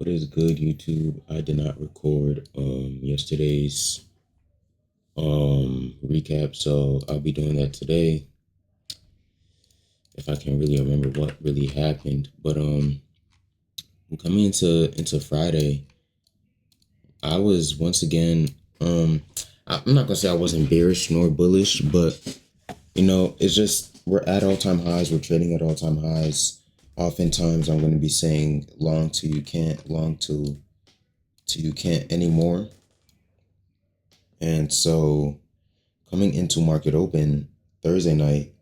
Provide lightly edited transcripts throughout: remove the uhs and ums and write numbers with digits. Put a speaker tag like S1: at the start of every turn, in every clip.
S1: What is good, YouTube? I did not record yesterday's recap, so I'll be doing that today if I can really remember what really happened. But coming into Friday, I was once again I'm not gonna say I wasn't bearish nor bullish, but it's just we're at all-time highs, we're trading at all-time highs. Oftentimes I'm gonna be saying long till you can't, long till you can't anymore. And so coming into market open Thursday night,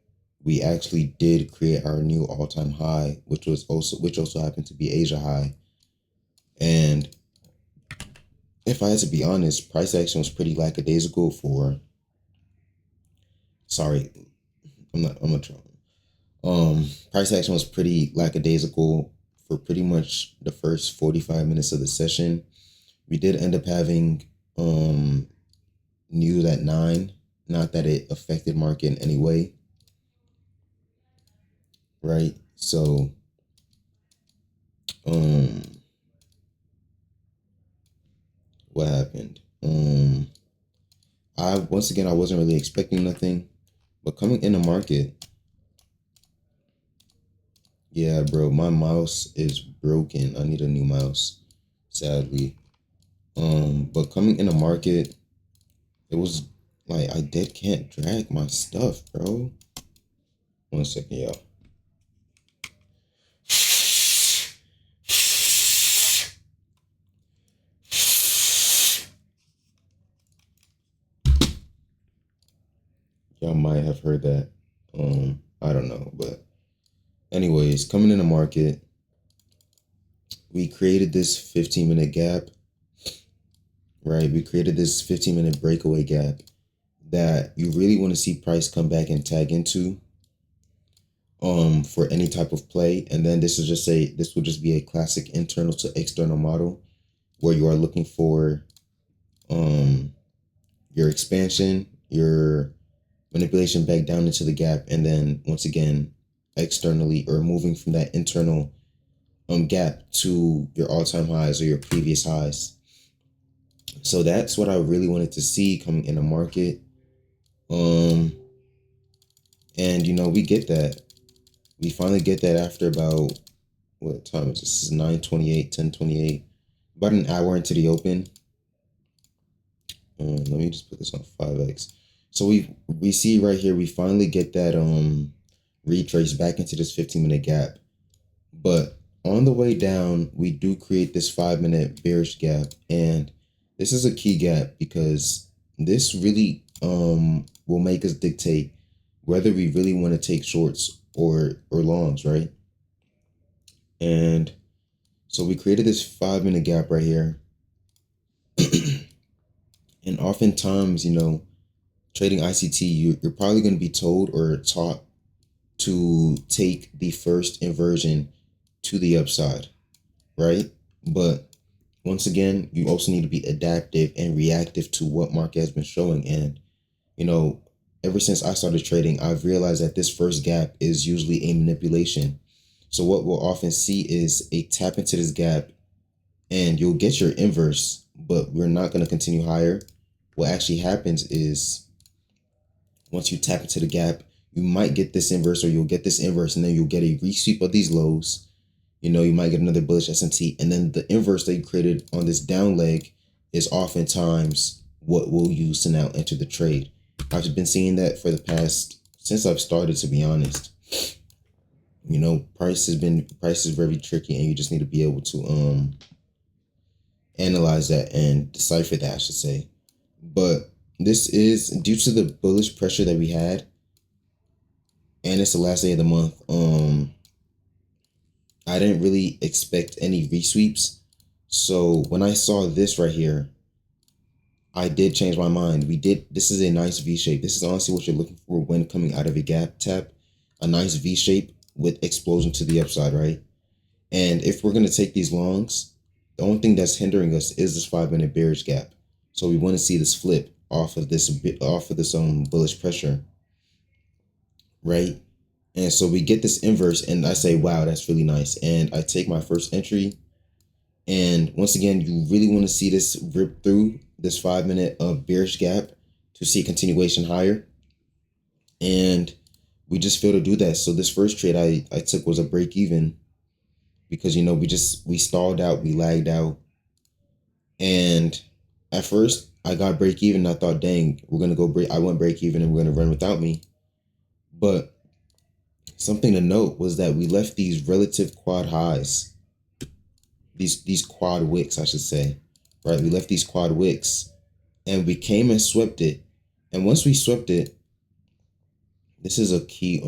S1: we actually did create our new all-time high, which also happened to be Asia high. And if I had to be honest, price action was pretty lackadaisical for sorry, I'm not trying. Price action was pretty lackadaisical for pretty much the first 45 minutes of the session. We did end up having news at 9. Not that it affected market in any way, right? So, what happened? I wasn't really expecting nothing, but coming in the market, yeah, bro, my mouse is broken. I need a new mouse, sadly. But coming in the market, it was like I dead can't drag my stuff, bro. 1 second, y'all. Y'all might have heard that. I don't know, but anyways, coming in the market, we created this 15-minute gap, right? We created this 15-minute breakaway gap that you really want to see price come back and tag into for any type of play. And then this will just be a classic internal to external model where you are looking for your expansion, your manipulation back down into the gap, and then once again externally or moving from that internal gap to your all-time highs or your previous highs. So that's what I really wanted to see coming in the market. And we get that. We finally get that after about, what time is this? This is 9:28, 10:28, about an hour into the open. Let me just put this on 5x. So we see right here, we finally get that retrace back into this 15-minute gap. But on the way down, we do create this 5-minute bearish gap. And this is a key gap because this really will make us dictate whether we really want to take shorts or longs, right? And so we created this 5-minute gap right here. And oftentimes, trading ICT, you're probably going to be told or taught to take the first inversion to the upside, right? But once again, you also need to be adaptive and reactive to what market has been showing. And, ever since I started trading, I've realized that this first gap is usually a manipulation. So what we'll often see is a tap into this gap and you'll get your inverse, but we're not going to continue higher. What actually happens is once you tap into the gap, you might get this inverse or you'll get this inverse and then you'll get a resweep of these lows. You might get another bullish SMT, and then the inverse that you created on this down leg is oftentimes what we'll use to now enter the trade. I've been seeing that for the past, since I've started, to be honest. Price is very tricky and you just need to be able to analyze that and decipher that, I should say. But this is due to the bullish pressure that we had, and it's the last day of the month. I didn't really expect any resweeps. So when I saw this right here, I did change my mind. This is a nice V shape. This is honestly what you're looking for when coming out of a gap tap. A nice V shape with explosion to the upside, right? And if we're going to take these longs, the only thing that's hindering us is this 5-minute bearish gap. So we want to see this flip off of this bullish pressure, right? And so we get this inverse and I say, wow, that's really nice. And I take my first entry And once again, you really want to see this rip through this 5 minute bearish gap to see a continuation higher. And we just failed to do that. So this first trade I took was a break even because, you know, we stalled out, we lagged out. And at first I got break even. I thought, dang, we're going to go break. I went break even and we're going to run without me. But something to note was that we left these relative quad highs, these quad wicks, I should say, right? We left these quad wicks and we came and swept it. And once we swept it, this is a key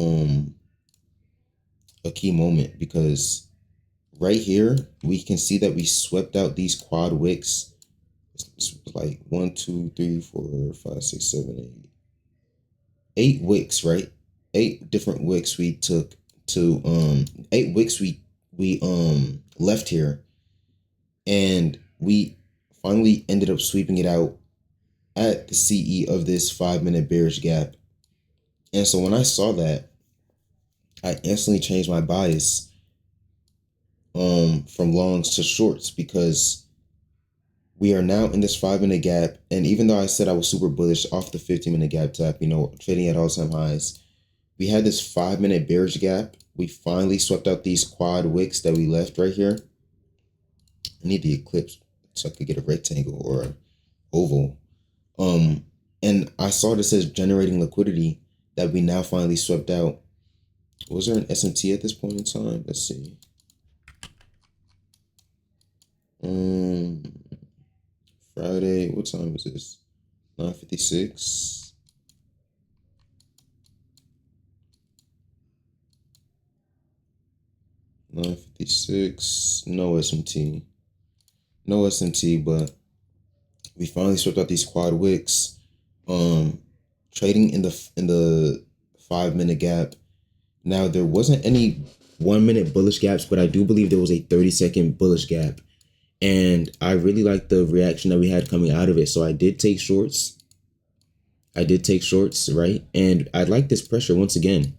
S1: moment because right here we can see that we swept out these quad wicks. It's like 1, 2, 3, 4, 5, 6, 7, 8 wicks, right? 8 different wicks we took to 8 wicks we left here, and we finally ended up sweeping it out at the CE of this 5 minute bearish gap. And so when I saw that, I instantly changed my bias from longs to shorts because we are now in this 5 minute gap. And even though I said I was super bullish off the 15-minute gap tap, you know, trading at all-time highs, we had this 5 minute bearish gap. We finally swept out these quad wicks that we left right here. I need the eclipse so I could get a rectangle or an oval. And I saw this as generating liquidity that we now finally swept out. Was there an SMT at this point in time? Let's see. Friday, what time is this? 9:56. No SMT. No SMT, but we finally swept out these quad wicks. Trading in the 5 minute gap. Now there wasn't any 1 minute bullish gaps, but I do believe there was a 30-second bullish gap. And I really like the reaction that we had coming out of it. So I did take shorts. Right? And I like this pressure once again.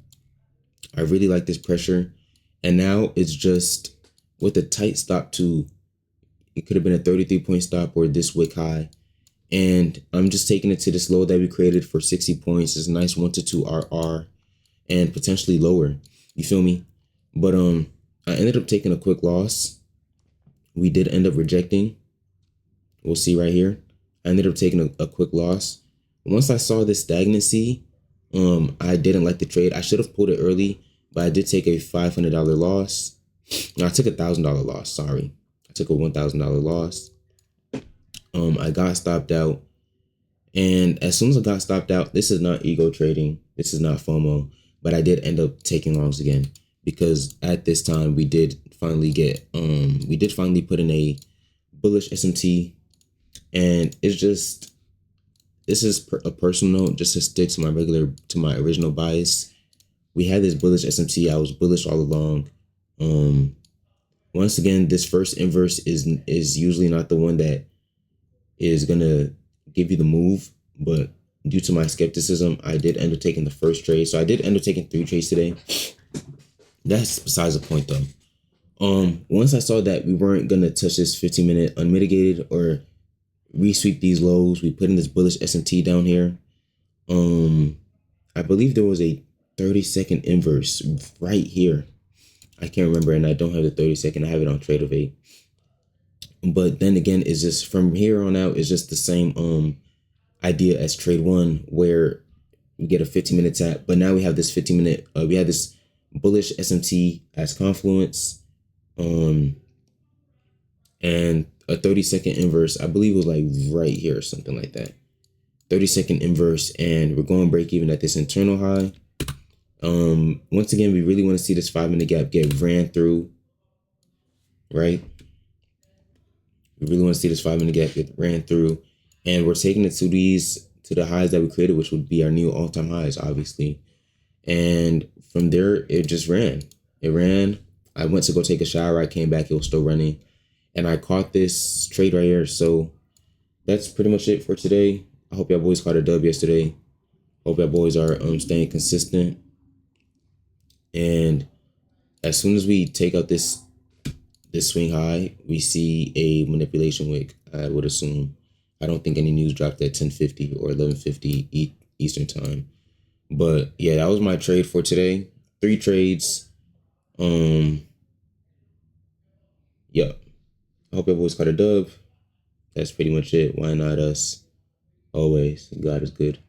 S1: I really like this pressure. And now it's just with a tight stop to, it could have been a 33-point stop or this wick high. And I'm just taking it to this low that we created for 60 points. It's a nice 1 to 2 RR and potentially lower. You feel me? But I ended up taking a quick loss. We did end up rejecting. We'll see right here. I ended up taking a quick loss. Once I saw this stagnancy, I didn't like the trade. I should have pulled it early, but I did take a $500 loss. No, I took a $1,000 loss. Sorry, I took a $1,000 loss. I got stopped out, and as soon as I got stopped out, this is not ego trading. This is not FOMO, but I did end up taking longs again because at this time we did finally put in a bullish SMT, and it's just, this is a personal note just to stick to my original bias. We had this bullish SMT. I was bullish all along. Once again, this first inverse is usually not the one that is gonna give you the move, but due to my skepticism, I did end up taking the first trade. So I did end up taking 3 trades today. That's besides the point though. Once I saw that we weren't gonna touch this 15-minute unmitigated or resweep these lows, we put in this bullish SMT down here. I believe there was a 30-second inverse right here. I can't remember, and I don't have the 30-second. I have it on Tradeovate. But then again, it's just from here on out, it's just the same idea as trade one, where we get a 15-minute tap, but now we have this 15-minute. We have this bullish SMT as confluence, and a 30-second inverse. I believe it was like right here or something like that. 30-second inverse, and we're going break even at this internal high. Once again, we really want to see this 5-minute gap get ran through, right? We really want to see this 5-minute gap get ran through, and we're taking it to the highs that we created, which would be our new all-time highs, obviously. And from there, it just ran. It ran. I went to go take a shower. I came back. It was still running, and I caught this trade right here. So that's pretty much it for today. I hope y'all boys caught a dub yesterday. Hope y'all boys are staying consistent. And as soon as we take out this this swing high, we see a manipulation wick, I would assume. I don't think any news dropped at 10:50 or 11:50 Eastern time. But yeah, that was my trade for today. 3 trades. Yep. I hope everyone's caught a dub. That's pretty much it. Why not us? Always. God is good.